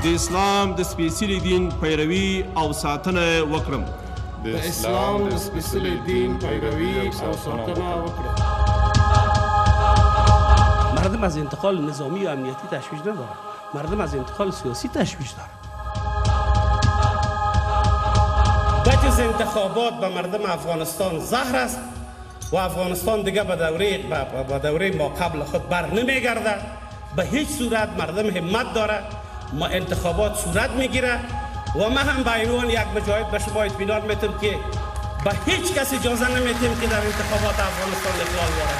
د اسلام د سپېڅلي دین پیروي او ساتنه وکړم. د اسلام د سپېڅلي دین پیروي او ساتنه وکړم. مردم از انتقال نظامی و امنیتی تشویش ندارن. مردم از انتقال سیاسی تشویش دارن. بجز انتخابات به مردم افغانستان زهر است و افغانستان دیگه به دوره ما قبل خود بر نمیگرده. به هیچ صورت مردم همت داره، ما انتخابات صورت میگیره و ما هم به عنوان یک مجاهد به شما اطمینان میتم که به هیچ کس اجازه نمیتیم که در انتخابات افغانستان اخلال وارد.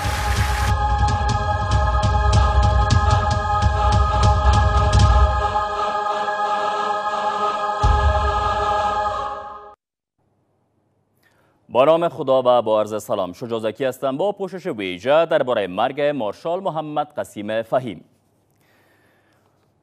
با نام خدا و با عرض سلام. شجاع زکی هستم با پوشش ویژه درباره مرگ مارشال محمد قسیم فهیم.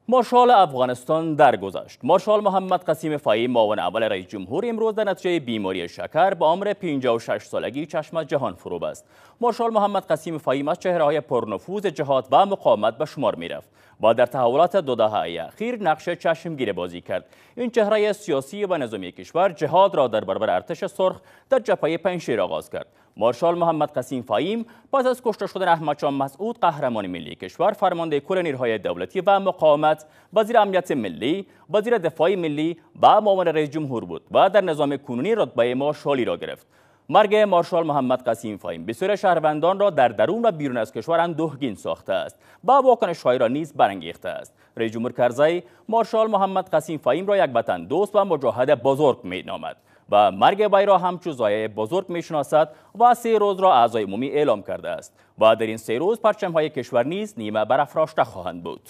مارشال افغانستان درگذشت. مارشال محمد قسیم فهیم معاون اول رئیس جمهور امروز در نتیجه بیماری شکر به عمر 56 سالگی چشم از جهان فرو بست. مارشال محمد قسیم فهیم از چهره‌های پرنفوذ جهاد و مقاومت به شمار می‌رفت و در تحولات 2 دهه اخیر نقش چشمگیر بازی کرد. این چهره سیاسی و نظامی کشور جهاد را در برابر ارتش سرخ در جبهه پنجشیر آغاز کرد. مارشال محمد قسیم فهیم پس از کشته شدن احمد شاه مسعود قهرمان ملی کشور، فرمانده کل نیروهای دولتی و مقاومت، وزیر امنیت ملی، وزیر دفاع ملی و معاون رئیس جمهور بود و در نظام کنونی رتبه مارشالی را گرفت. مرگ مارشال محمد قسیم فهیم بسیار شهروندان را در درون و بیرون از کشور اندوهگین ساخته است و واکنش‌های را نیز برانگیخته است. رئیس جمهور کرزی مارشال محمد قسیم فهیم را یک وطن دوست و مجاهد بزرگ می‌نامد و مرگ وی را همچون ضایعه بزرگ می‌شناسد و 3 روز را اعضای عمومی اعلام کرده است و در این 3 روز پرچم‌های کشور نیز نیمه برافراشته خواهند بود.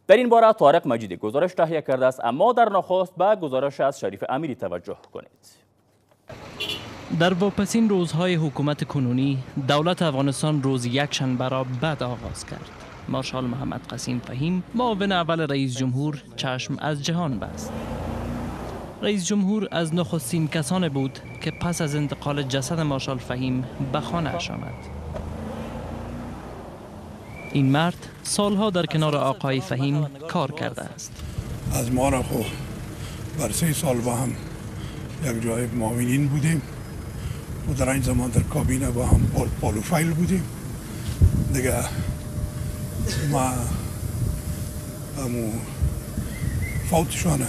در این باره طارق مجیدی گزارش تهیه کرده است، اما در نخست به گزارش از شریف امیری توجه کنید. در واپسین روزهای حکومت کنونی، دولت افغانستان روز یکشنبه را بد آغاز کرد. مارشال محمد قسیم فهیم معاون اول رئیس جمهور چشم از جهان بست. رئیس جمهور از نخستین کسان بود که پس از انتقال جسد مارشال فهیم به خانه‌اش آمد. این مرد سالها در کنار آقای فهیم کار کرده است. از ما را خود بر 3 سال با هم یک جای معاونین بودیم و در این زمان در کابینه با هم پالوفایل بودیم. دیگه ما فوتشانه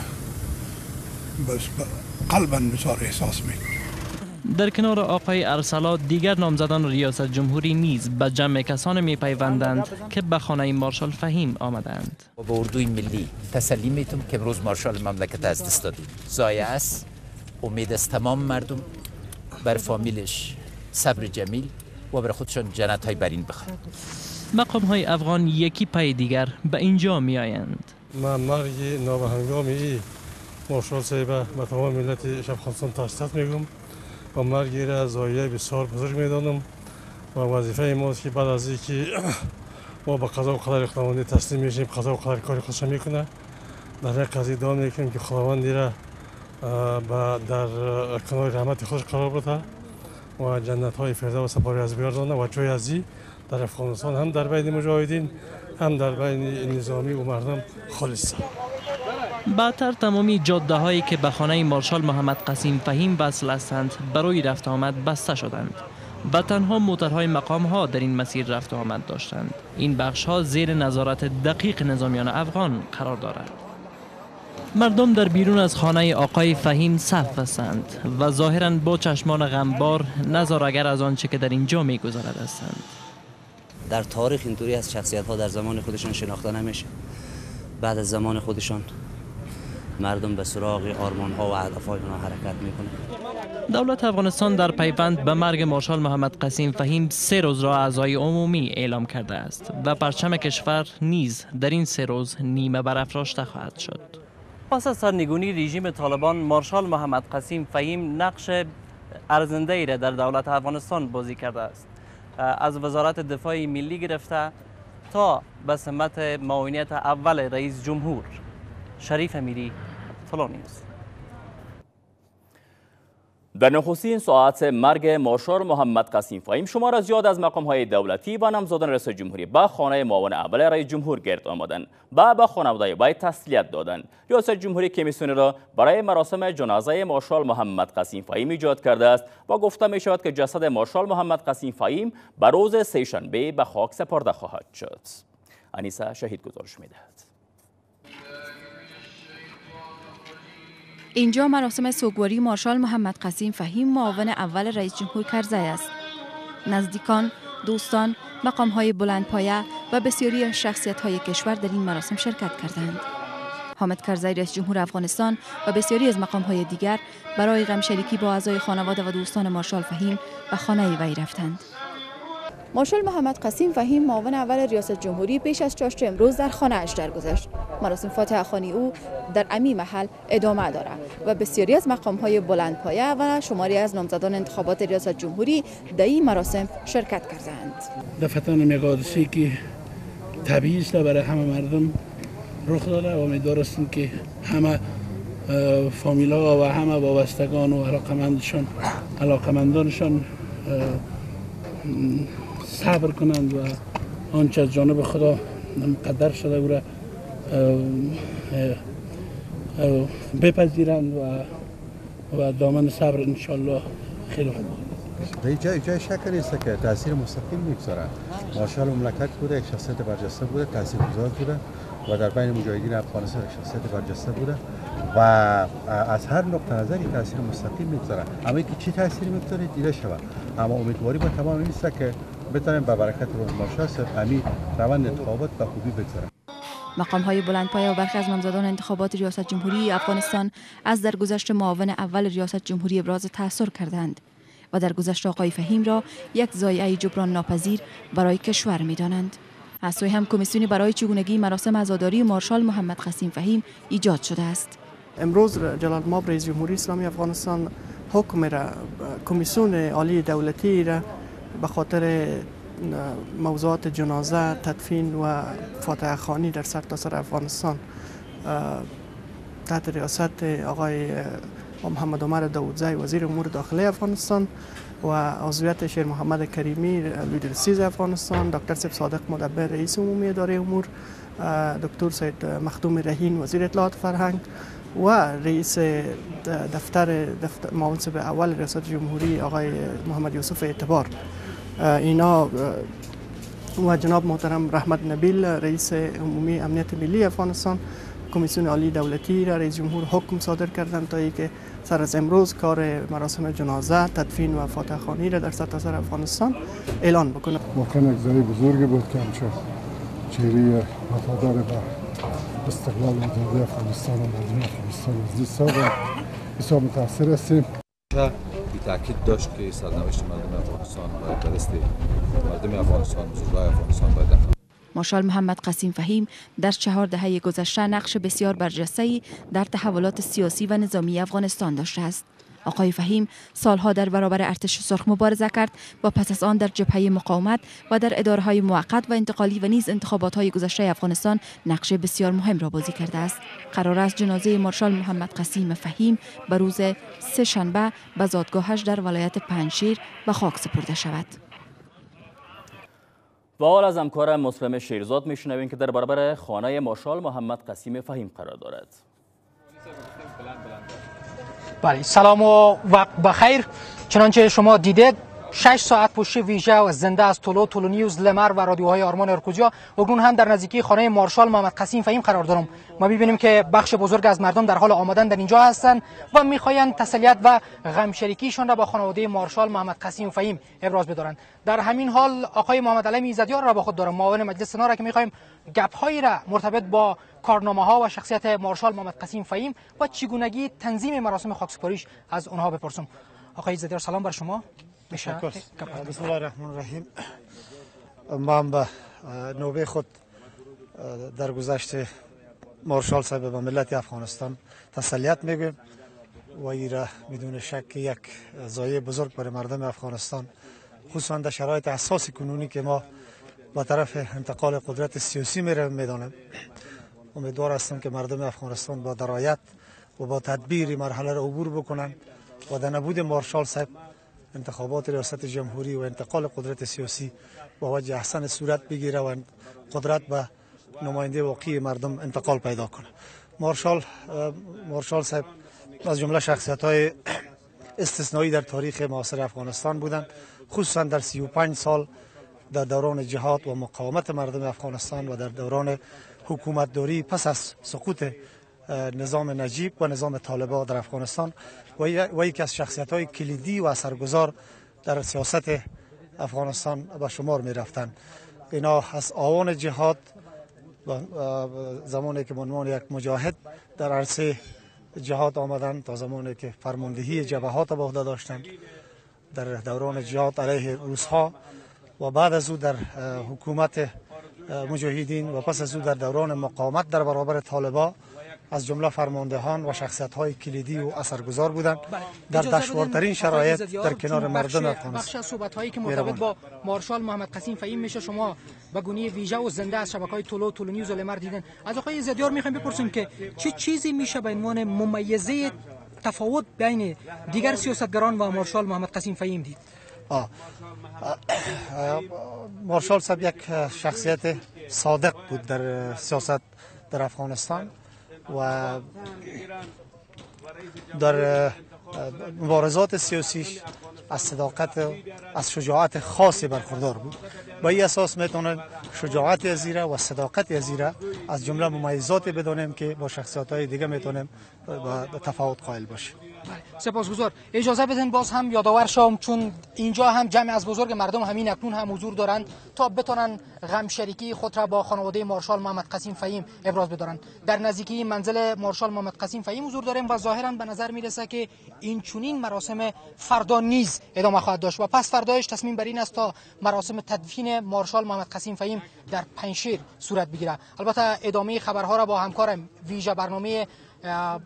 بس قلباً بسیار احساس میکنم. در کنار آقای ارسلا دیگر نامزدان ریاست جمهوری نیز به جمع کسان میپیوندند که به خانه مارشال فهیم آمدند. با اردوی ملی تسلی میتونم که امروز مارشال مملکت از دست دادیم. ضایعه است. امید از تمام مردم بر فامیلش صبر جمیل و بر خودشان جنت های برین بخواهند. مقام های افغان یکی پای دیگر به اینجا می آیند. من مرگ نابهنگامی مارشال صاحب به تمام ملت افغانستان تاسیس میگم و مرگ را ضایعه بسیار بزرگ میدانم و وظیفه ماست که بعد از اینکه ما به قضا و قدر خداوند تسلیم میشیم، قضا و قدر کار خودش میکنه. در یک قضیه دعا میکنیم که خداوند را در کنار رحمت خودش قرار بده و جنت های فردوس سپاری از بیاردانه و جای ازی در افغانستان هم در بین مجاهدین هم در بین نظامی و مردم خالص. بعدتر تمامی جاده هایی که به خانه مارشال محمد قسیم فهیم وصل هستند برای رفت آمد بسته شدند و تنها موترهای مقام ها در این مسیر رفت آمد داشتند. این بخش ها زیر نظارت دقیق نظامیان افغان قرار دارد. مردم در بیرون از خانه آقای فهیم صف بستند و ظاهراً با چشمان غمبار نظاره‌گر از آنچه که در اینجا می‌گذرد هستند. در تاریخ اینطوری از شخصیت ها در زمان خودشان شناخته نمیشه. بعد از زمان خودشان مردم به سراغ آرمان ها و هدف های اونا حرکت میکنه. دولت افغانستان در پیوند به مرگ مارشال محمد قسیم فهیم 3 روز را اعضای عمومی اعلام کرده است و پرچم کشور نیز در این 3 روز نیمه برافراشته خواهد شد. پس از سرنگونی رژیم طالبان، مارشال محمد قسیم فهیم نقش ارزنده‌ای را در دولت افغانستان بازی کرده است. از وزارت دفاع ملی گرفته تا به سمت معاونیت اول رئیس جمهور. شریف امیری، طلوع نیوز. در نخستین ساعت مرگ مارشال محمد قسیم فهیم شمار زیاد از مقام‌های دولتی و نامزدان رئیس جمهوری به خانه معاون اول رئیس جمهور گرد آمدند و به خانواده وی تسلیت دادند. ریاست جمهوری کمیسیونی را برای مراسم جنازه مارشال محمد قسیم فهیم ایجاد کرده است و گفته می شود که جسد مارشال محمد قسیم فهیم به روز سه‌شنبه به خاک سپرده خواهد شد. انیسه شهید گزارش می‌دهد. اینجا مراسم سوگواری مارشال محمد قسیم فهیم معاون اول رئیس جمهور کرزی است. نزدیکان، دوستان، مقام‌های بلندپایه و بسیاری از شخصیت‌های کشور در این مراسم شرکت کردند. حامد کرزی رئیس جمهور افغانستان و بسیاری از مقام‌های دیگر برای غمشریکی با اعضای خانواده و دوستان مارشال فهیم به خانه وی رفتند. مارشال محمد قسیم فهیم معاون اول ریاست جمهوری پیش از چاشت امروز در خانه اش درگذشت. مراسم فاتحه خوانی او در امی محل ادامه دارد و بسیاری از مقام‌های بلندپایه و شماری از نامزدان انتخابات ریاست جمهوری در این مراسم شرکت کردند. دفعتان میگادسی که طبیعی است برای همه مردم رخ داده و امیدوار هستیم که همه فامیلا و همه وابستگان و علاقمندانشان صبر کنند و آنچه از جانب خدا مقدر شده او را بپذیرند و دامن صبر انشالله خیلی خوب. جای شک نیست که تاثیر مستقیم میگذارد. مارشال مملکت بوده، یک شخصیت برجسته بوده، تاثیرگذار بوده و در بین مجاهدین افغانستان یک شخصیت برجسته بوده و از هر نقطه نظری تاثیر مستقیم میگذارد. اما اینکه چی تاثیر میگذاره دیده شود. اما امیدواری با تمام این است که بتونیم به برکت روز مارشال صاحب همین روند انتخابات به خوبی بگذرن. مقام‌های بلندپایه و برخی از نامزدان انتخابات ریاست جمهوری افغانستان از درگذشت معاون اول ریاست جمهوری ابراز تأثیر کردند و درگذشت آقای فهیم را یک ضایعه جبران ناپذیر برای کشور می‌دانند. از سوی هم کمیسیونی برای چگونگی مراسم عزاداری مارشال محمد قسیم فهیم ایجاد شده است. امروز جلال مآب رئیس جمهوری اسلامی افغانستان حکم را کمیسیون عالی دولتی را به خاطر موضوعات جنازه، تدفین و فاتحه خوانی در سرتاسر افغانستان تحت ریاست آقای محمد عمر داودزی وزیر امور داخلی افغانستان و عضویت شیر محمد کریمی لیدر سیز افغانستان، دکتر سیب صادق مدبر رئیس عمومی اداره امور، دکتر سید مخدوم رهین وزیر اطلاعات فرهنگ و رئیس دفتر منصب اول ریاست جمهوری آقای محمد یوسف اعتبار، اینا و جناب محترم رحمت نبیل رئیس عمومی امنیت ملی افغانستان، کمیسیون عالی دولتی را رئیس جمهور حکم صادر کردند تا اینکه سر از امروز کار مراسم جنازه، تدفین و فاتحه خوانی را در سرتاسر افغانستان اعلان بکنه. واقعا یک ضایعه بزرگی بود که همچون چهره وفادار به استقلال و آزادی افغانستان و مردم افغانستان از دست دادند. بسیار متأثر هستیم. بی تاکید داشت که سرنوشت مردم افغانستان باید به دست مردم افغانستان، بزرگان افغانستان باید. مارشال محمد قسیم فهیم در 4 دهه گذشته نقش بسیار برجسته‌ای در تحولات سیاسی و نظامی افغانستان داشته است. آقای فهیم سالها در برابر ارتش سرخ مبارزه کرد و پس از آن در جبهه مقاومت و در اداره‌های موقت و انتقالی و نیز انتخابات‌های گذشته افغانستان نقش بسیار مهم را بازی کرده است. قرار است جنازه مارشال محمد قسیم فهیم به روز سه‌شنبه به زادگاهش در ولایت پنجشیر به خاک سپرده شود. و حال از همکارم مسلم شیرزاد میشنویم که در برابر خانه مارشال محمد قسیم فهیم قرار دارد. بله، سلام و وقت بخیر. چنانچه شما دیدید 6 ساعت پشت ویژه و زنده از طلو نیوز، لمر و رادیوهای آرمان ارکوزیا اکنون هم در نزدیکی خانه مارشال محمد قسیم فهیم قرار دارم. ما می‌بینیم که بخش بزرگ از مردم در حال آمدن در اینجا هستند و می‌خواهند تسلیت و غمشریکیشان را با خانواده مارشال محمد قسیم فهیم ابراز بدارند. در همین حال آقای محمد علی ایزدیار را با خود دارم، معاون مجلس سنا را، که می‌خواهیم گپ‌هایی را مرتبط با کارنامه‌ها و شخصیت مارشال محمد قسیم فهیم و چگونگی تنظیم مراسم خاکسپاریش از اونها بپرسم. آقای ایزدیار سلام بر شما. بسم الله الرحمن الرحیم. من به نوبه خود در گذشت مارشال صاحب و ملت افغانستان تسلیت میگویم و ایرا بدون شک یک ضایعه بزرگ برای مردم افغانستان، خصوصا در شرایط حساس کنونی که ما با طرف انتقال قدرت سیاسی میدانیم. امیدوار هستم که مردم افغانستان با درایت و با تدبیر مرحله را عبور بکنند و در نبود مارشال صاحب انتخابات ریاست جمهوری و انتقال قدرت سیاسی با وجه احسن صورت بگیره و قدرت به نماینده واقعی مردم انتقال پیدا کنه. مارشال صاحب از جمله شخصیت‌های استثنایی در تاریخ معاصر افغانستان بودند، خصوصا در 35 سال در دوران جهاد و مقاومت مردم افغانستان و در دوران حکومتداری پس از سقوط نظام نجیب و نظام طالبان در افغانستان و یکی از شخصیت‌های کلیدی و اثرگذار در سیاست افغانستان به شمار می رفتند. اینا از آوان جهاد زمانی که به عنوان یک مجاهد در عرصه جهاد آمدند تا زمانی که فرماندهی جبهات به عهده داشتند در دوران جهاد علیه روس‌ها و بعد از او در حکومت مجاهدین و پس از او در دوران مقاومت در برابر طالبان از جمله فرماندهان و شخصیت‌های کلیدی و اثرگذار بودند در دشوارترین شرایط در کنار مردم افغانستان. بخش از صحبت‌هایی که مرتبط با مارشال محمد قسیم فهیم میشه شما به گونه ویژه و زنده از شبکه‌های تولو نیوز و لمر دیدن. از آقای زدیار می‌خوایم بپرسیم که چه چیزی میشه به عنوان ممیزه تفاوت بین دیگر سیاستگران و مارشال محمد قسیم فهیم دید؟ مارشال صاحب یک شخصیت صادق بود در سیاست در افغانستان و در مبارزات سیاسیش از صداقت از شجاعت خاصی برخوردار بود. با این اساس میتونن شجاعت ازیره و صداقت ازیره از جمله ممیزات بدونیم که با شخصیت‌های دیگه میتونیم به تفاوت قائل باشیم. سپاسگزار. اجازه بدین باز هم یادآور شوم چون اینجا هم جمع از بزرگ مردم همین اکنون هم حضور دارند تا بتونن غم شریکی خود را با خانواده مارشال محمد قسیم فهیم ابراز بدارند. در نزدیکی منزل مارشال محمد قسیم فهیم حضور داریم و ظاهرا به نظر میرسه که این چنین مراسم فردا نیز ادامه خواهد داشت و پس فردایش تصمیم بر این است تا مراسم تدفین مارشال محمد قسیم فهیم در پنجشیر صورت بگیرد. البته ادامه خبرها را با همکارم ویژه برنامه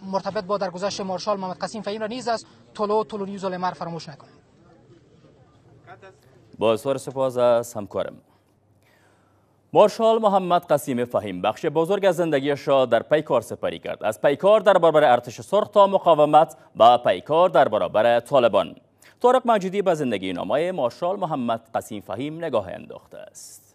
مرتبط با درگذشت مارشال محمد قسیم فهیم را نیز از تولو نیوز و لمر فراموش نکنید. با بسیار سپاس از همکارم. مارشال محمد قسیم فهیم بخش بزرگ از زندگیش را در پیکار سپری کرد، از پیکار در برابر ارتش سرخ تا مقاومت و پیکار در برابر طالبان. طارق مجیدی به زندگی نامه مارشال محمد قسیم فهیم نگاه انداخته است.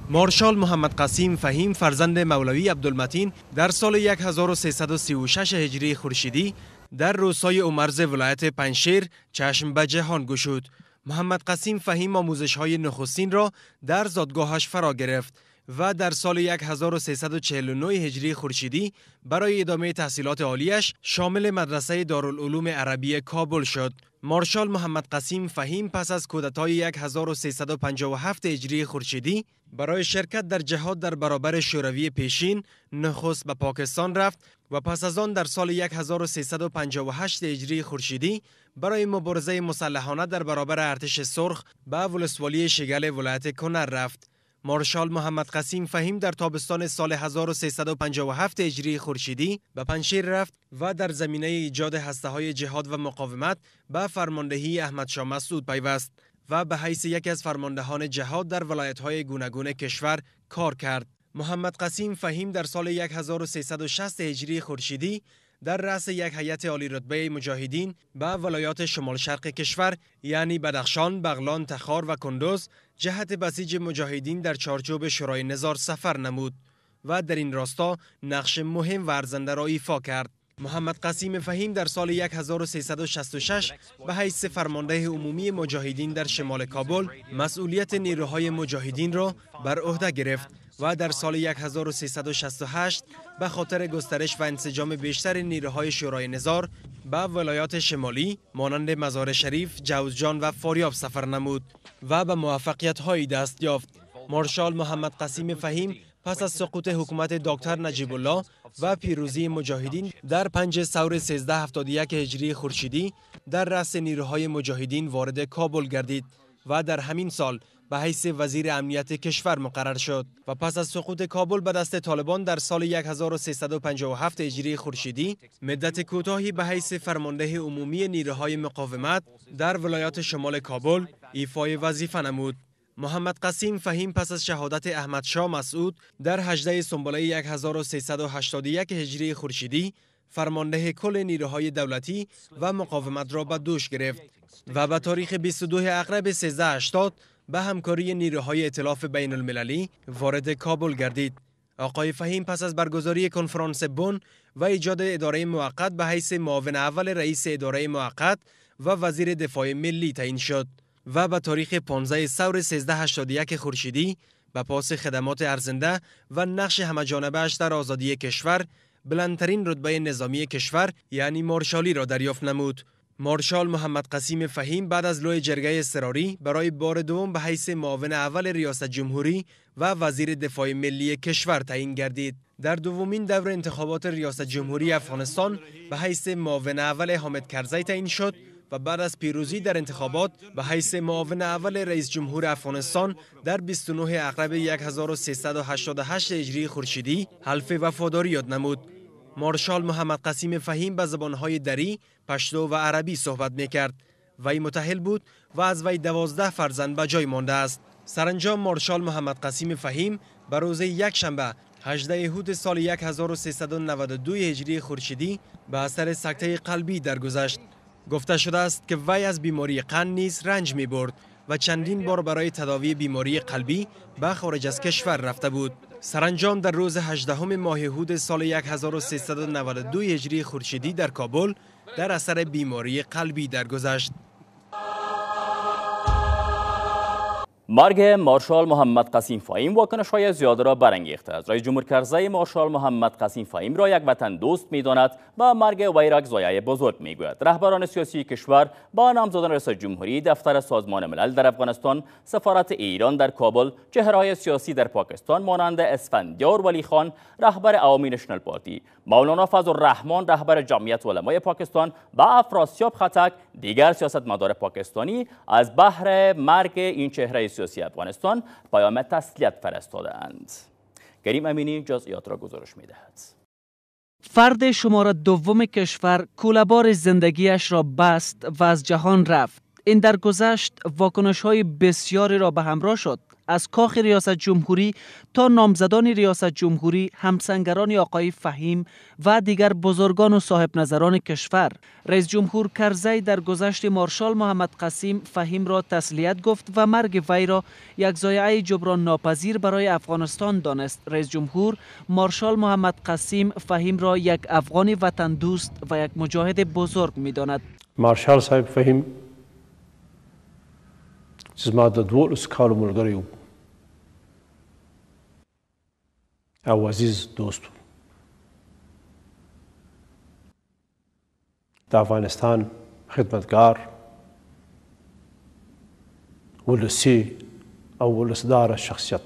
مارشال محمد قسیم فهیم فرزند مولوی عبدالمتین در سال 1336 هجری خورشیدی در روستای امرز ولایت پنجشیر چشم به جهان گشود. محمد قسیم فهیم آموزش‌های نخستین را در زادگاهش فرا گرفت و در سال 1349 هجری خورشیدی برای ادامه تحصیلات عالیش شامل مدرسه دارالعلوم عربی کابل شد. مارشال محمد قسیم فهیم پس از کودتای 1357 هجری خورشیدی برای شرکت در جهاد در برابر شوروی پیشین نخست به پاکستان رفت و پس از آن در سال 1358 هجری خورشیدی برای مبارزه مسلحانه در برابر ارتش سرخ به ولسوالی شگل ولایت کنر رفت. مارشال محمد قسیم فهیم در تابستان سال 1357 هجری خورشیدی به پنجشیر رفت و در زمینه ایجاد هسته‌های جهاد و مقاومت به فرماندهی احمد شاه مسعود پیوست و به حیث یکی از فرماندهان جهاد در ولایت‌های گوناگون کشور کار کرد. محمد قسیم فهیم در سال 1360 هجری خورشیدی در رأس یک هیئت عالی رتبه مجاهدین به ولایات شمال شرق کشور یعنی بدخشان، بغلان، تخار و کندوز جهت بسیج مجاهدین در چارچوب شورای نظار سفر نمود و در این راستا نقش مهم و ارزنده را ایفا کرد. محمد قسیم فهیم در سال 1366 به حیث فرمانده عمومی مجاهدین در شمال کابل مسئولیت نیروهای مجاهدین را بر عهده گرفت و در سال 1368 به خاطر گسترش و انسجام بیشتر نیروهای شورای نظار به ولایات شمالی مانند مزار شریف، جوزجان و فاریاب سفر نمود و به موفقیت‌هایی دست یافت. مارشال محمد قسیم فهیم پس از سقوط حکومت دکتر نجیب الله و پیروزی مجاهدین در 5 ثور 1371 هجری خورشیدی در رأس نیروهای مجاهدین وارد کابل گردید و در همین سال به حیث وزیر امنیت کشور مقرر شد و پس از سقوط کابل به دست طالبان در سال 1357 هجری خورشیدی مدت کوتاهی به حیث فرمانده عمومی نیروهای مقاومت در ولایات شمال کابل ایفای وظیفه نمود. محمد قسیم فهیم پس از شهادت احمد شاه مسعود در 18 سنبله 1381 هجری خورشیدی فرمانده کل نیروهای دولتی و مقاومت را به دوش گرفت و به تاریخ 22 اغرب 1380 به همکاری نیروهای ائتلاف بین المللی وارد کابل گردید. آقای فهیم پس از برگزاری کنفرانس بن و ایجاد اداره موقت به حیث معاون اول رئیس اداره موقت و وزیر دفاع ملی تعیین شد و به تاریخ 15 ثور 1381 خورشیدی به پاس خدمات ارزنده و نقش همه‌جانبه‌اش در آزادی کشور بلندترین رتبه نظامی کشور یعنی مارشالی را دریافت نمود. مارشال محمد قسیم فهیم بعد از لوی جرگه اضطراری برای بار دوم به حیث معاون اول ریاست جمهوری و وزیر دفاع ملی کشور تعیین گردید. در دومین دور انتخابات ریاست جمهوری افغانستان به حیث معاون اول حامد کرزی تعیین شد و بعد از پیروزی در انتخابات به حیث معاون اول رئیس جمهور افغانستان در 29 اغرب 1388 هجری خورشیدی حلف وفاداری یاد نمود. مارشال محمد قسیم فهیم به زبانهای دری، پشتو و عربی صحبت میکرد. وی متأهل بود و از وی 12 فرزند به جای مانده است. سرانجام مارشال محمد قسیم فهیم به روز یکشنبه 18 اهود سال 1392 هجری خورشیدی به اثر سکته قلبی درگذشت. گفته شده است که وی از بیماری قند نیز رنج می برد و چندین بار برای تداوی بیماری قلبی به خارج از کشور رفته بود. سرانجام در روز 18 ماه اهود سال 1392 هجری خورشیدی در کابل در اثر بیماری قلبی درگذشت. مرگ مارشال محمد قسیم فهیم واکنش‌های زیاده را برانگیخته است. رئیس جمهور کرزی مارشال محمد قسیم فهیم را یک وطن دوست می‌داند و مرگ وی را ضایعه بزرگ می‌گوید. رهبران سیاسی کشور با نامزدان رئیس جمهوری، دفتر سازمان ملل در افغانستان، سفارت ایران در کابل، چهره‌های سیاسی در پاکستان مانند اسفندیار ولی خان رهبر عوامی نشنال پارتی، مولانا فضل الرحمن رهبر جمعیت علمای پاکستان و افراسیاب خطک دیگر سیاستمدار پاکستانی از بحر مرگ این چهره سیاسی افغانستان پیام تسلیت فرستاده‌اند. کریم امینی جزئیات را گزارش می‌دهد. فرد شماره دوم کشور کوله‌بار زندگیش را بست و از جهان رفت. این درگذشت واکنش‌های بسیاری را به همراه شد. از کاخ ریاست جمهوری تا نامزدان ریاست جمهوری، همسنگران آقای فهیم و دیگر بزرگان و صاحب نظران کشور. رئیس جمهور کرزی در گذشت مارشال محمد قسیم فهیم را تسلیت گفت و مرگ وی را یک ضایعه جبران ناپذیر برای افغانستان دانست. رئیس جمهور مارشال محمد قسیم فهیم را یک افغان وطن دوست و یک مجاهد بزرگ می‌داند. مارشال صاحب فهیم زما د 12 کالو ملګری و او عزیز دوست د افغانستان خدمتگار ولسی او ولسدار شخصیت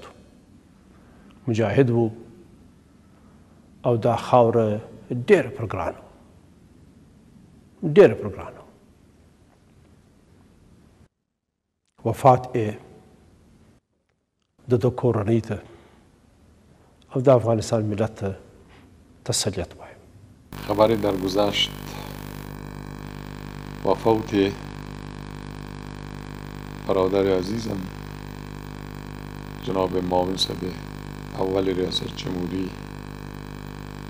مجاهد و او دا خاوره ډېر پرګرانو وفات د کورنۍ ته او د افغانستان ملت ته تسلیت وایم. خبر درگذشت و فوت برادر عزیزم جناب معاون صاحب اول ریاست جمهوری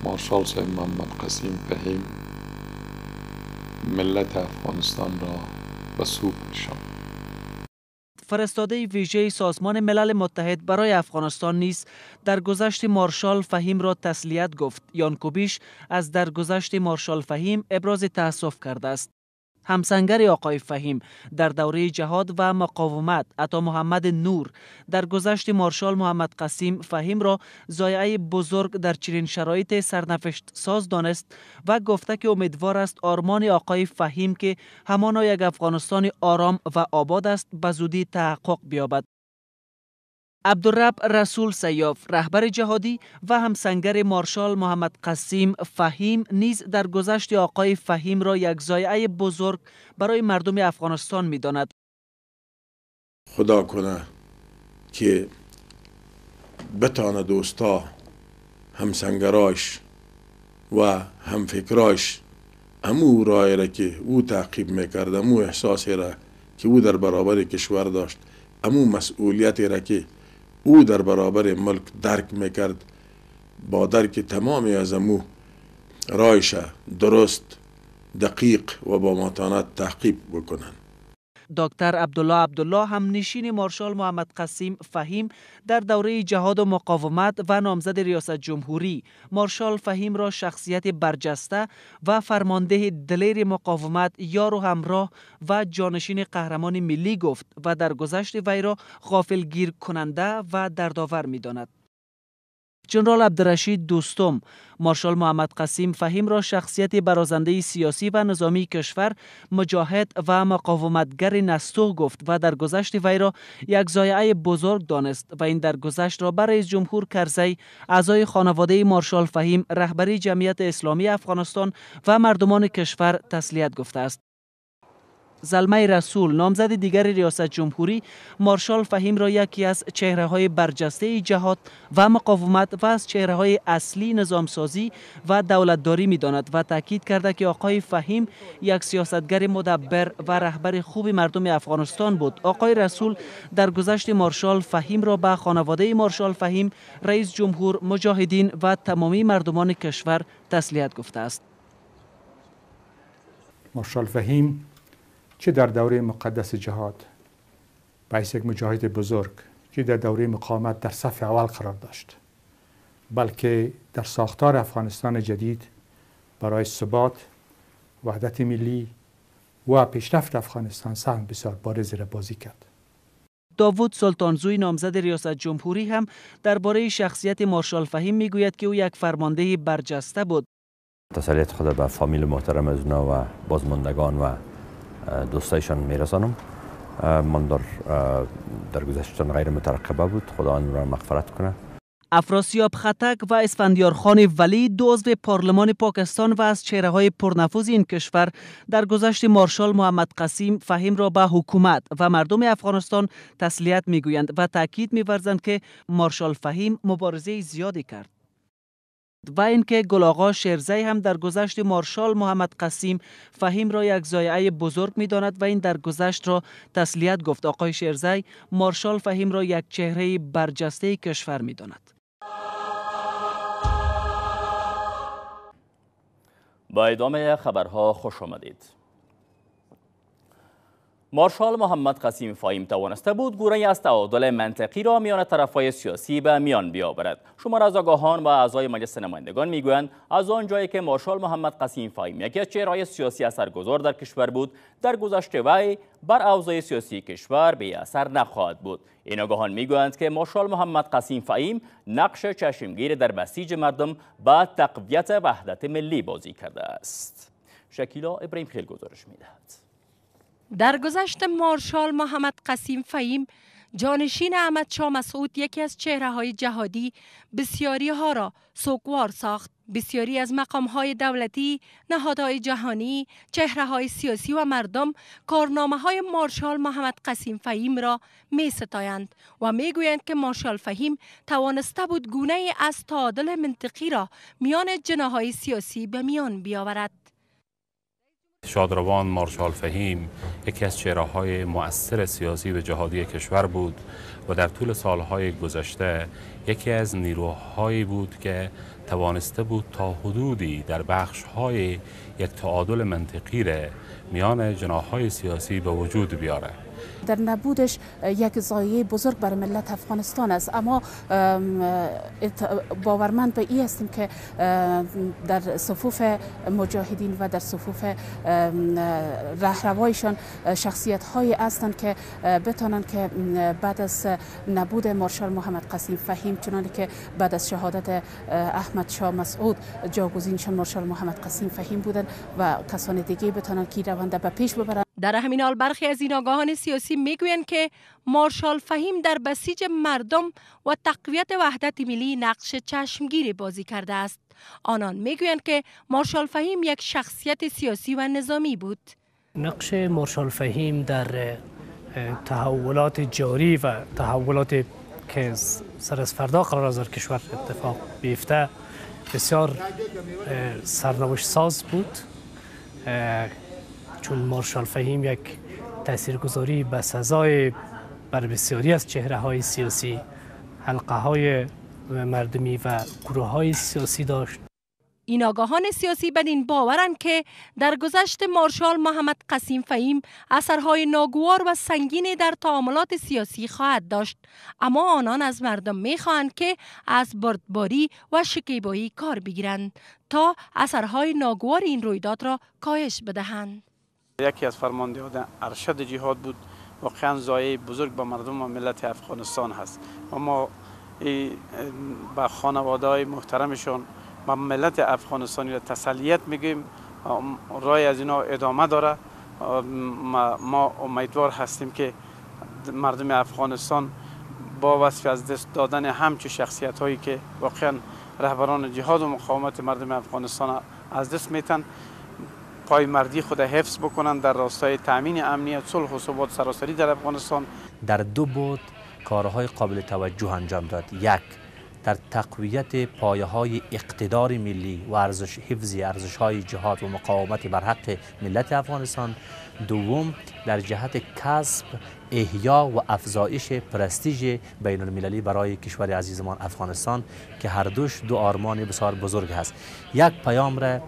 مارشال صاحب محمد قسیم فهیم ملت افغانستان را به سوگ نشاند. فرستاده ویژه سازمان ملل متحد برای افغانستان نیز درگذشت مارشال فهیم را تسلیت گفت. یان کوبیش از درگذشت مارشال فهیم ابراز تأسف کرده است. همسنگر آقای فهیم در دوره جهاد و مقاومت عطا محمد نور درگذشت مارشال محمد قسیم فهیم را ضایعه بزرگ در چنین شرایط سرنوشت ساز دانست و گفته که امیدوار است آرمان آقای فهیم که همانا یک افغانستان آرام و آباد است به زودی تحقق بیابد. عبدالرب رسول سیاف رهبر جهادی و همسنگر مارشال محمد قسیم فهیم نیز در گذشت آقای فهیم را یک ضایعه بزرگ برای مردم افغانستان می داند. خدا کنه که بتانه دوستا همسنگراش و همفکراش امو رای را که او تعقیب میکرد، امو احساسی را که او در برابر کشور داشت، امو مسئولیتی را که او در برابر ملک درک میکرد، با درک تمامی از امو رایش درست، دقیق و با متانت تحقیق بکنند. دکتر عبدالله هم نشین مارشال محمد قسیم فهیم در دوره جهاد و مقاومت و نامزد ریاست جمهوری مارشال فهیم را شخصیت برجسته و فرمانده دلیر مقاومت، یار و همراه و جانشین قهرمان ملی گفت و در گذشت وی را غافلگیر کننده و دردآور می‌داند. جنرال عبدالرشید دوستم مارشال محمد قسیم فهیم را شخصیت برازنده سیاسی و نظامی کشور، مجاهد و مقاومتگر نستوه گفت و در گذشت وی را یک ضایعه بزرگ دانست و این درگذشت را برای رئیس جمهور کرزی، اعضای خانواده مارشال فهیم، رهبری جمعیت اسلامی افغانستان و مردمان کشور تسلیت گفته است. زلمه رسول نامزد دیگر ریاست جمهوری مارشال فهیم را یکی از چهره‌های برجسته جهاد و مقاومت و از چهره‌های اصلی نظامسازی و دولتداری می‌داند و تاکید کرده که آقای فهیم یک سیاستگر مدبر و رهبر خوب مردم افغانستان بود. آقای رسول در گذشت مارشال فهیم را به خانواده مارشال فهیم، رئیس جمهور، مجاهدین و تمامی مردمان کشور تسلیت گفته است. مارشال فهیم چه در دوره مقدس جهاد باعث یک مجاهد بزرگ که در دوره مقاومت در صف اول قرار داشت، بلکه در ساختار افغانستان جدید برای ثبات، وحدت ملی و پیشرفت افغانستان سهم بسیار بارز را بازی کرد. داوود سلطانزوی نامزد ریاست جمهوری هم درباره شخصیت مارشال فهیم میگوید که او یک فرمانده برجسته بود. تسلیت خود به فامیل محترم از اونا و بازماندگان و دوستایشان میرسانم. من در گذشتن غیر مترقبه بود. خدا آن را مغفرت کنه. افراسیاب خطک و اسفندیار خان ولی دو عضو پارلمان پاکستان و از چهره‌های پرنفوذ این کشور در گذشت مارشال محمد قسیم فهیم را به حکومت و مردم افغانستان تسلیت میگویند و تاکید می‌ورزند که مارشال فهیم مبارزه زیادی کرد. و اینکه گل آقا شیرزی هم در گذشت مارشال محمد قسیم فهیم را یک ضایعه بزرگ می‌داند و این در گذشت را تسلیت گفت. آقای شیرزی مارشال فهیم را یک چهره برجسته کشور می‌داند. با ادامه خبرها خوش آمدید. مارشال محمد قسیم فهیم توانسته بود گونه‌ای از تعادل منطقی را میان طرف‌های سیاسی به میان بیاورد. شمار از آگاهان و اعضای مجلس نمایندگان میگویند از آن جایی که مارشال محمد قسیم فهیم یکی از چهره‌های سیاسی اثرگذار در کشور بود، در گذشته وی بر اوضاع سیاسی کشور بی اثر نخواهد بود. این آگاهان میگویند که مارشال محمد قسیم فهیم نقش چشمگیر در بسیج مردم با تقویت وحدت ملی بازی کرده است. شکیلا ابراهیم خیل گزارش میدهد. در گذشت مارشال محمد قسیم فهیم جانشین احمدشاه مسعود یکی از چهره‌های جهادی بسیاری ها را سوگوار ساخت. بسیاری از مقام‌های دولتی، نهادهای جهانی، چهره‌های سیاسی و مردم کارنامه‌های مارشال محمد قسیم فهیم را می‌ستایند و می‌گویند که مارشال فهیم توانسته بود گونه‌ای از تعادل منطقی را میان جناح‌های سیاسی به میان بیاورد. شادروان مارشال فهیم یکی از چهره‌های مؤثر سیاسی و جهادی کشور بود و در طول سالهای گذشته یکی از نیروهایی بود که توانسته بود تا حدودی در بخش‌های یک تعادل منطقی را میان جناح‌های سیاسی به وجود بیاره. در نبودش یک ضایعه بزرگ برای ملت افغانستان است، اما باورمند به این هستیم که در صفوف مجاهدین و در صفوف رهروایشان شخصیت هایی هستند که بتانند که بعد از نبود مارشال محمد قسیم فهیم، چنانکه که بعد از شهادت احمد شاه مسعود جاگزینشان مارشال محمد قسیم فهیم بودند و کسان دیگه بتانند که رونده به پیش ببرند. در همین حال برخی از این آگاهان سیاسی میگویند که مارشال فهیم در بسیج مردم و تقویت وحدت ملی نقش چشمگیری بازی کرده است. آنان میگویند که مارشال فهیم یک شخصیت سیاسی و نظامی بود. نقش مارشال فهیم در تحولات جاری و تحولات که سر از فردا قرار است در کشور اتفاق بیفته بسیار سرنوشت ساز بود، چون مارشال فهیم یک تاثیرگذاری به سزای بر بسیاری از چهره‌های سیاسی، حلقه‌های مردمی و گروه‌های سیاسی داشت. این آگاهان سیاسی بدین باورند که در گذشت مارشال محمد قسیم فهیم اثرهای ناگوار و سنگینی در تعاملات سیاسی خواهد داشت، اما آنان از مردم می‌خواهند که از بردباری و شکیبایی کار بگیرند تا اثرهای ناگوار این رویداد را کاهش بدهند. یکی از فرماندهان ارشد جهاد بود، واقعا ضایعه بزرگ به مردم و ملت افغانستان هست و ما با خانواده های محترمشان و ملت افغانستانی را تسلیت میگیم. رای از اینا ادامه داره. ما امیدوار هستیم که مردم افغانستان با وصف از دست دادن همچون شخصیت هایی که واقعا رهبران جهاد و مقاومت مردم افغانستان از دست میتن، پای مردی خود حفظ بکنند در راستای تامین امنیت، صلح و ثبات سراسری در افغانستان. در دو بود کارهای قابل توجه انجام داد. یک، در تقویت پایه‌های اقتدار ملی و حفظ ارزش‌های جهاد و مقاومت بر حق ملت افغانستان. دوم، در جهت کسب، احیا و افزایش پرستیژ بین المللی برای کشور عزیزمان افغانستان که هر دوش دو آرمان بسیار بزرگ است. یک پیام را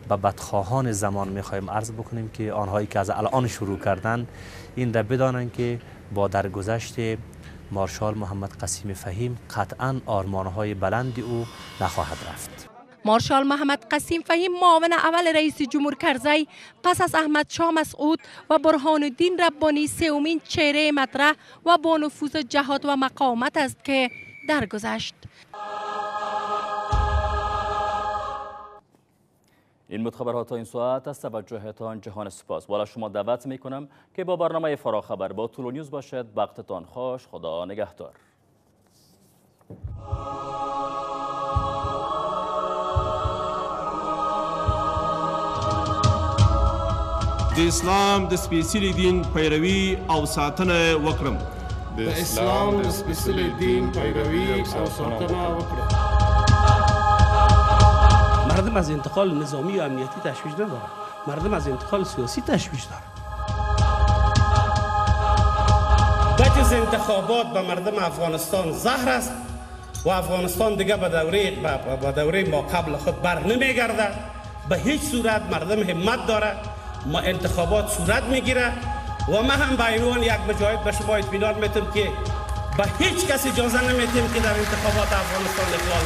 به بدخواهان زمان می‌خوایم عرض بکنیم که آنهایی که از الان شروع کردن این را بدانند که با درگذشت مارشال محمد قسیم فهیم قطعاً آرمان‌های بلند او نخواهد رفت. مارشال محمد قسیم فهیم معاون اول رئیس جمهور کرزی پس از احمد شاه مسعود و برهان الدین ربانی سومین چهره مطرح و با نفوذ جهاد و مقاومت است که درگذشت. این بود خبرها تا این ساعت. از توجهتان جهان سپاس. والا شما دعوت میکنم که با برنامه فراخبر با طلو نیوز باشد. وقتتان خوش. خدا نگهدار. د اسلام د سپیڅلي دین پیروي او ساتنه وکړم. د اسلام د سپیڅلي دین پیروي او ساتنه وکړم. مردم از انتقال نظامی و امنیتی تشویش نداره، مردم از انتقال سیاسی تشویش داره. بجز انتخابات به مردم افغانستان زهر است و افغانستان دیگه به دوره ما قبل خود بر نمیگرده. به هیچ صورت مردم همت داره، ما انتخابات صورت میگیره و ما هم به عنوان یک مجاهد به شما اطمینان میتم که به هیچ کس اجازه نمیتیم که در انتخابات افغانستان اخلاق